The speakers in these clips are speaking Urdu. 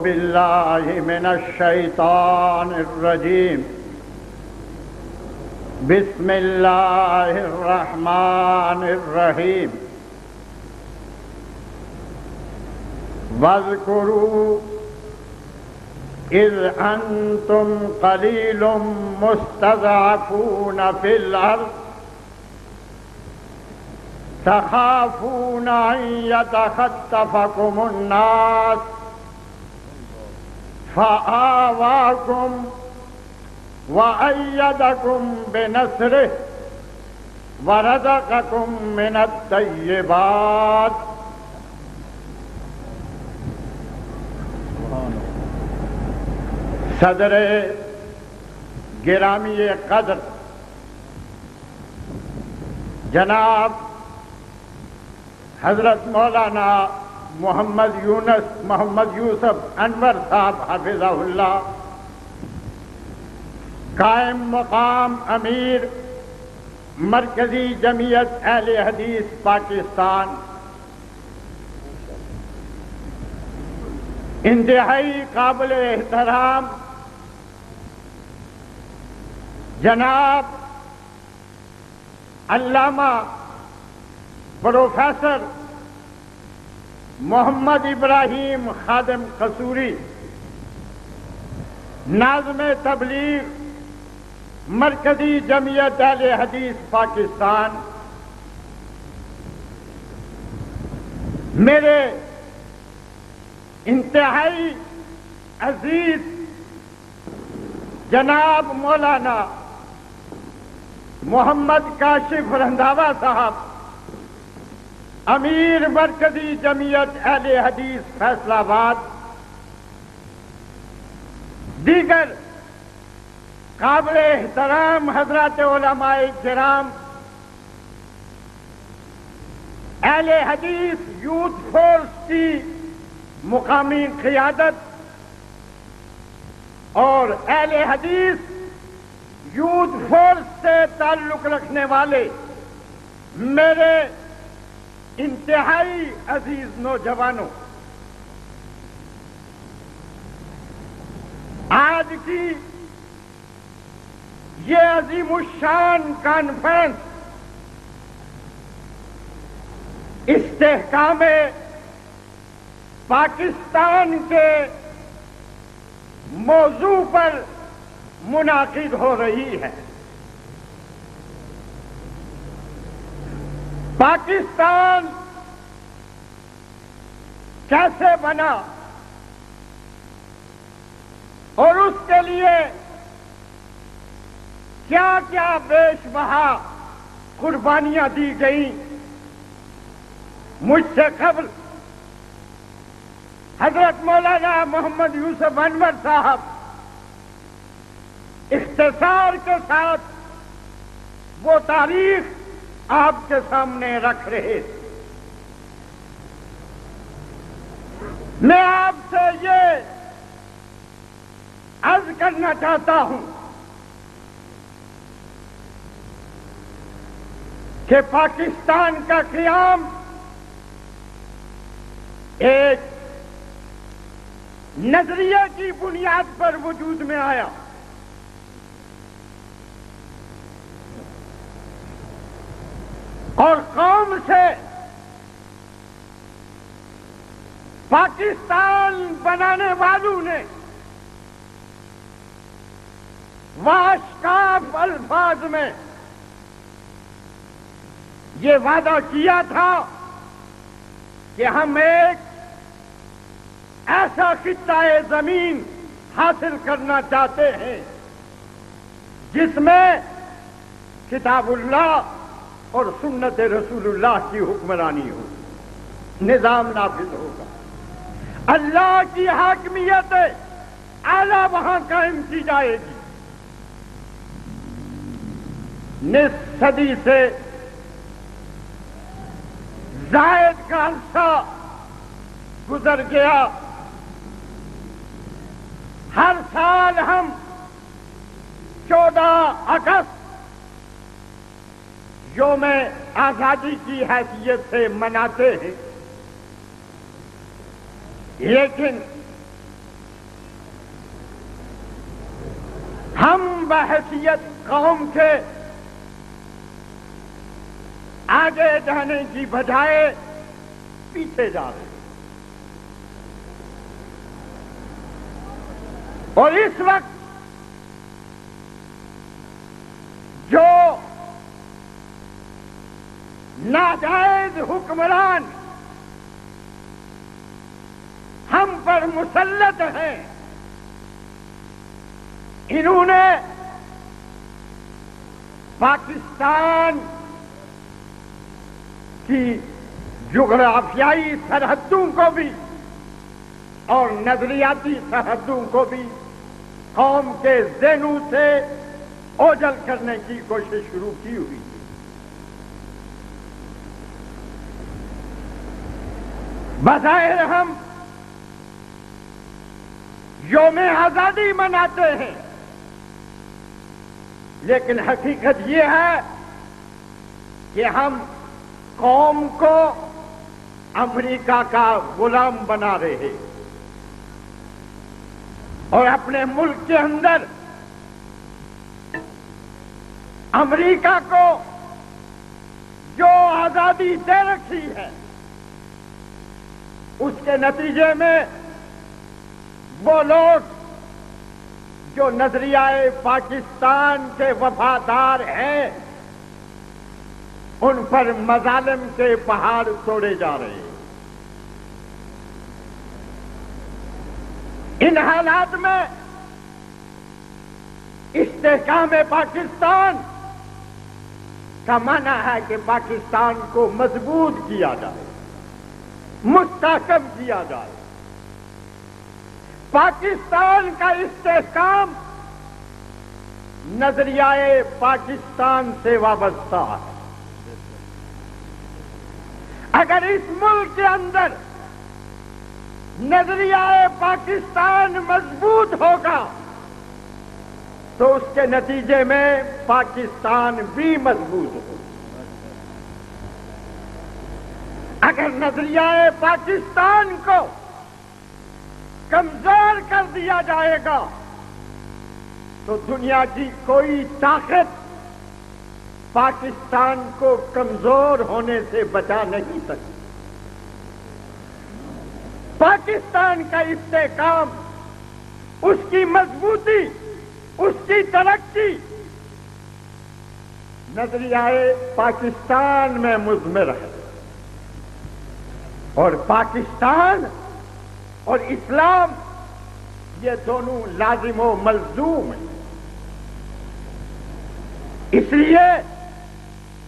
باللہ من الشیطان الرجیم بسم اللہ الرحمن الرحیم واذکروا اذ انتم قلیل مستضعفون فی الارض تخافون ان یتخطفکم الناس فآواكم وأيدكم بنصره ورزقكم من الطيبات صدر گرامی قدر جناب حضرت مولانا محمد یوسف انور صاحب حافظہ اللہ، قائم مقام امیر مرکزی جمعیت اہل حدیث پاکستان، انتہائی قابل احترام جناب علامہ پروفیسر محمد ابراہیم خادم قصوری، ناظم تبلیغ مرکزی جمعیت اہل حدیث پاکستان، میرے انتہائی عزیز جناب مولانا محمد کاشف رنداوا صاحب، امیر مرکزی جمعیت اہل حدیث فیصل آباد، دیگر قابل احترام حضرات علماء کرام، اہل حدیث یوتھ فورس کی مقامی قیادت اور اہل حدیث یوتھ فورس سے تعلق رکھنے والے میرے انتہائی عزیز نوجوانوں، آج کی یہ عظیم الشان کانفرنس استحکام پاکستان کے موضوع پر منعقد ہو رہی ہے۔ پاکستان کیسے بنا اور اس کے لیے کیا کیا بیش بہا قربانیاں دی گئیں، مجھ سے قبل حضرت مولانا محمد یوسف انور صاحب اختصار کے ساتھ وہ تاریخ آپ کے سامنے رکھ رہے تھے۔ میں آپ سے یہ عرض کرنا چاہتا ہوں کہ پاکستان کا قیام ایک نظریے کی بنیاد پر وجود میں آیا، اور قوم سے پاکستان بنانے والوں نے واشکاف الفاظ میں یہ وعدہ کیا تھا کہ ہم ایک ایسا خطہ زمین حاصل کرنا چاہتے ہیں جس میں کتاب اللہ اور سنت رسول اللہ کی حکمرانی ہو، نظام نافذ ہوگا، اللہ کی حاکمیت اعلیٰ وہاں قائم کی جائے گی۔ نصف صدی سے زائد کا عرصہ گزر گیا، ہر سال ہم 14 اگست یوم آزادی کی حیثیت سے مناتے ہیں، لیکن بحیثیت قوم کے آگے جانے کی بجائے پیچھے جا رہے ہیں. اور اس وقت جو ناجائز حکمران ہم پر مسلط ہیں، انہوں نے پاکستان کی جغرافیائی سرحدوں کو بھی اور نظریاتی سرحدوں کو بھی قوم کے ذہنوں سے اوجھل کرنے کی کوشش شروع کی ہوئی. بظاہر ہم یوم آزادی مناتے ہیں، لیکن حقیقت یہ ہے کہ ہم قوم کو امریکہ کا غلام بنا رہے ہیں اور اپنے ملک کے اندر امریکہ کو جو آزادی دے رکھی ہے اس کے نتیجے میں وہ لوگ جو نظریہ پاکستان کے وفادار ہیں ان پر مظالم کے پہاڑ توڑے جا رہے ہیں. ان حالات میں استحکام پاکستان کا معنی ہے کہ پاکستان کو مضبوط کیا جائے، مستحکم کیا جائے. پاکستان کا استحکام نظریہ پاکستان سے وابستہ ہے. اگر اس ملک کے اندر نظریہ پاکستان مضبوط ہوگا تو اس کے نتیجے میں پاکستان بھی مضبوط ہوگا. اگر نظریہ پاکستان کو کمزور کر دیا جائے گا تو دنیا کی کوئی طاقت پاکستان کو کمزور ہونے سے بچا نہیں سکتی. پاکستان کا استحکام، اس کی مضبوطی، اس کی ترقی نظریہ پاکستان میں مضمر ہے. اور پاکستان اور اسلام یہ دونوں لازم و ملزوم ہیں. اس لیے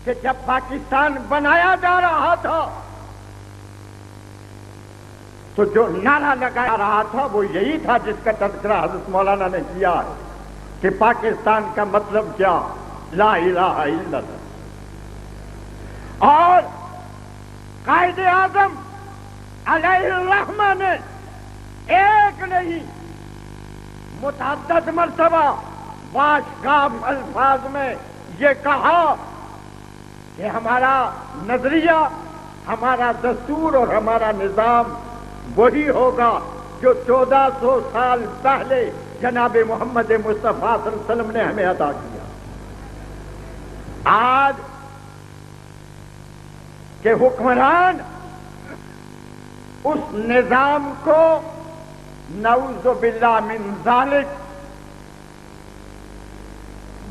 کہ جب پاکستان بنایا جا رہا تھا تو جو نعرہ لگایا رہا تھا وہ یہی تھا جس کا تذکرہ حضرت مولانا نے کیا ہے کہ پاکستان کا مطلب کیا؟ لا الہ الا اللہ. اور قائد اعظم علیہ الرحمہ نے ایک نہیں متعدد مرتبہ واشگاف الفاظ میں یہ کہا کہ ہمارا نظریہ، ہمارا دستور اور ہمارا نظام وہی ہوگا جو 1400 سال پہلے جناب محمد مصطفیٰ صلی اللہ علیہ وسلم نے ہمیں عطا کیا. آج کے حکمران اس نظام کو نعوذ باللہ من ذالک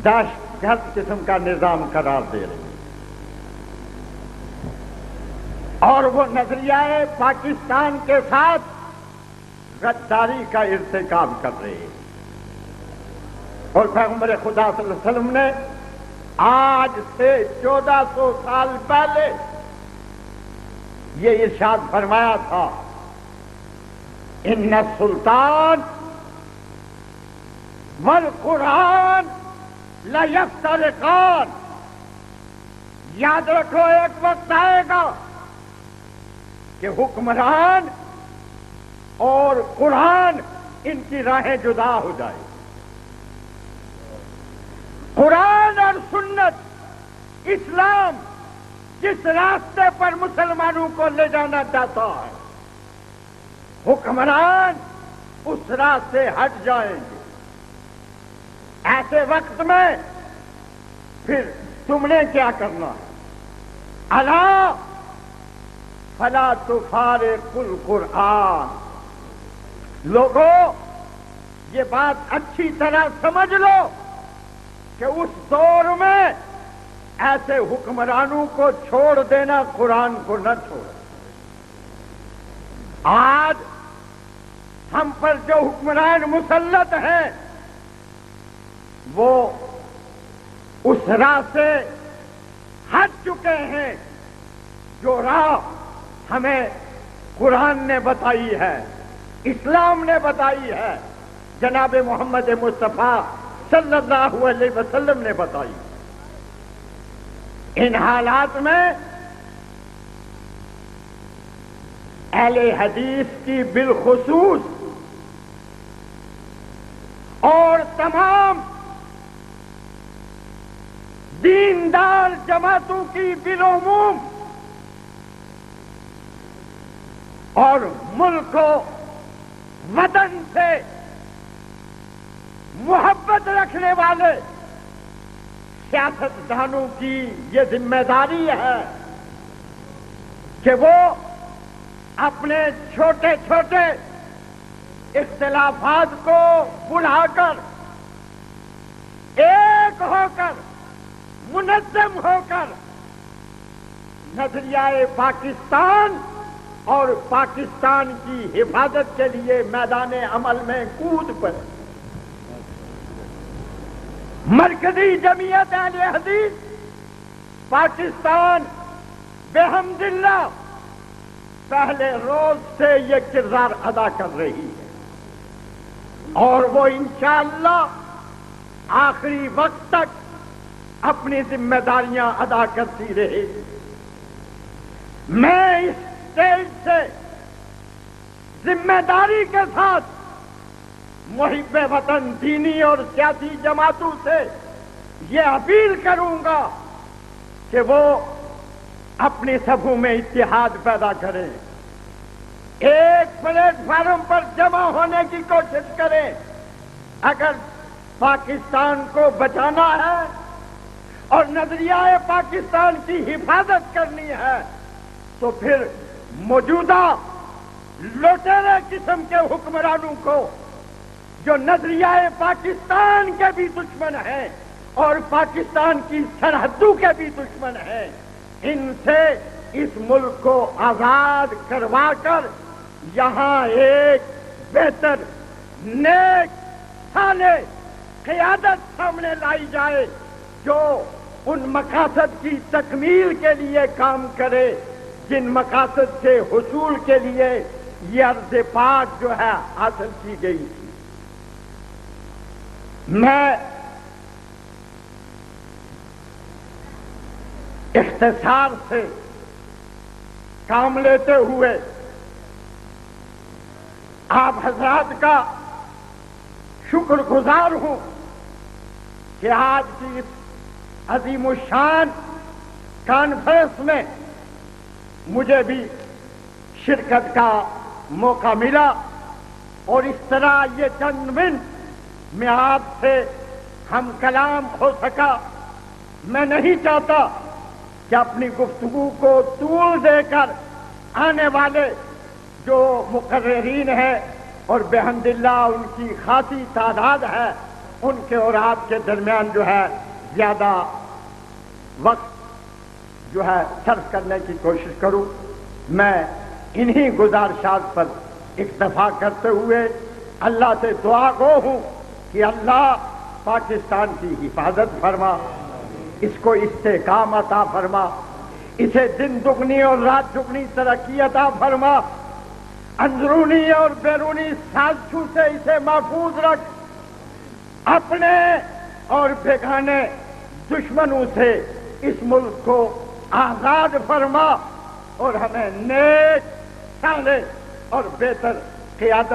دہشت گرد قسم کا نظام قرار دے رہے ہیں اور وہ نظریہ پاکستان کے ساتھ غداری کا ارتکاب کر رہے ہیں. اور پیغمبر خدا صلی اللہ علیہ وسلم نے آج سے 1400 سال پہلے یہ ارشاد فرمایا تھا، ان السلطان والقرآن لیفترقان. یاد رکھو ایک وقت آئے گا کہ حکمران اور قرآن ان کی راہیں جدا ہو جائے. قرآن اور سنت، اسلام جس راستے پر مسلمانوں کو لے جانا چاہتا ہے، حکمران اس راستے ہٹ جائیں گے. ایسے وقت میں پھر تم نے کیا کرنا ہے؟ الا فلا تفارق القرآن. لوگوں یہ بات اچھی طرح سمجھ لو کہ اس دور میں ایسے حکمرانوں کو چھوڑ دینا قرآن کو نہ چھوڑو. آج ہم پر جو حکمران مسلط ہیں وہ اس راہ سے ہٹ چکے ہیں جو راہ ہمیں قرآن نے بتائی ہے، اسلام نے بتائی ہے، جناب محمد مصطفیٰ صلی اللہ علیہ وسلم نے بتائی. ان حالات میں اہل حدیث کی بالخصوص اور تمام دیندار جماعتوں کی بالعموم اور ملک و وطن سے محبت رکھنے والے سیاستدانوں کی یہ ذمہ داری ہے کہ وہ اپنے چھوٹے چھوٹے اختلافات کو بڑھا کر ایک ہو کر منظم ہو کر نظریہ پاکستان اور پاکستان کی حفاظت کے لیے میدان عمل میں کود پڑے. مرکزی جمعیت اہل حدیث پاکستان بحمد اللہ پہلے روز سے یہ کردار ادا کر رہی ہے اور وہ انشاءاللہ آخری وقت تک اپنی ذمہ داریاں ادا کرتی رہے گی. میں اس اسٹیج سے ذمہ داری کے ساتھ محب وطن دینی اور سیاسی جماعتوں سے یہ اپیل کروں گا کہ وہ اپنی صفوں میں اتحاد پیدا کریں، ایک پلیٹ فارم پر جمع ہونے کی کوشش کریں. اگر پاکستان کو بچانا ہے اور نظریہ پاکستان کی حفاظت کرنی ہے تو پھر موجودہ لوٹیرے قسم کے حکمرانوں کو جو نظریہ پاکستان کے بھی دشمن ہیں اور پاکستان کی سرحدوں کے بھی دشمن ہیں، ان سے اس ملک کو آزاد کروا کر یہاں ایک بہتر نیک صالح قیادت سامنے لائی جائے جو ان مقاصد کی تکمیل کے لیے کام کرے جن مقاصد کے حصول کے لیے یہ ارض پاک جو ہے حاصل کی گئی تھی. میں اختصار سے کام لیتے ہوئے آپ حضرات کا شکر گزار ہوں کہ آج کی اس عظیم الشان کانفرنس میں مجھے بھی شرکت کا موقع ملا اور اس طرح یہ چند منٹ میں آپ سے ہم کلام ہو سکا. میں نہیں چاہتا کہ اپنی گفتگو کو طول دے کر آنے والے جو مقررین ہیں اور بحمد اللہ ان کی خاصی تعداد ہے ان کے اور آپ کے درمیان جو ہے زیادہ وقت جو ہے صرف کرنے کی کوشش کروں. میں انہی گزارشات پر اکتفا کرتے ہوئے اللہ سے دعا گو ہوں کہ اللہ پاکستان کی حفاظت فرما، اس کو استحکام عطا فرما، اسے دن دگنی اور رات دگنی ترقی عطا فرما، اندرونی اور بیرونی سازشوں سے اسے محفوظ رکھ، اپنے اور بیگانے دشمنوں سے اس ملک کو آزاد فرما اور ہمیں نیک صالح اور بہتر قیادت